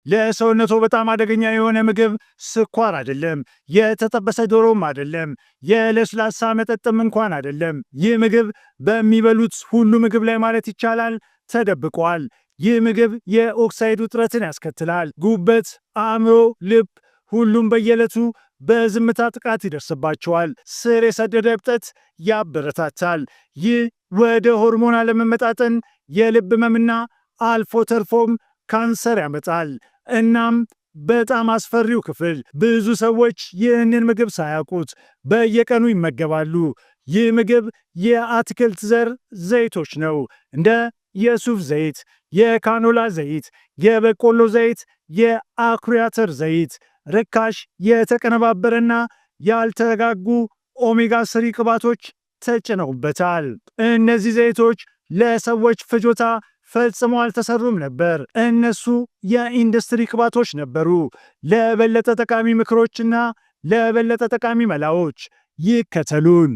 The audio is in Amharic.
ለሰውነቶ በጣም አደገኛ የሆነ ምግብ ስኳር አይደለም፣ የተጠበሰ ዶሮም አይደለም፣ የለስላሳ መጠጥም እንኳን አይደለም። ይህ ምግብ በሚበሉት ሁሉ ምግብ ላይ ማለት ይቻላል ተደብቋል። ይህ ምግብ የኦክሳይድ ውጥረትን ያስከትላል። ጉበት፣ አእምሮ፣ ልብ ሁሉም በየዕለቱ በዝምታ ጥቃት ይደርስባቸዋል። ስር የሰደደ እብጠት ያበረታታል። ይህ ወደ ሆርሞን አለመመጣጠን፣ የልብ ህመምና አልፎ ተርፎም ካንሰር ያመጣል። እናም በጣም አስፈሪው ክፍል ብዙ ሰዎች ይህንን ምግብ ሳያውቁት በየቀኑ ይመገባሉ። ይህ ምግብ የአትክልት ዘር ዘይቶች ነው። እንደ የሱፍ ዘይት፣ የካኖላ ዘይት፣ የበቆሎ ዘይት፣ የአኩሪ አተር ዘይት ርካሽ የተቀነባበረና ያልተረጋጉ ኦሜጋ 3 ቅባቶች ተጭነውበታል። እነዚህ ዘይቶች ለሰዎች ፍጆታ ፈጽሞ አልተሰሩም ነበር። እነሱ የኢንዱስትሪ ቅባቶች ነበሩ። ለበለጠ ጠቃሚ ምክሮችና ለበለጠ ጠቃሚ መላዎች ይከተሉን።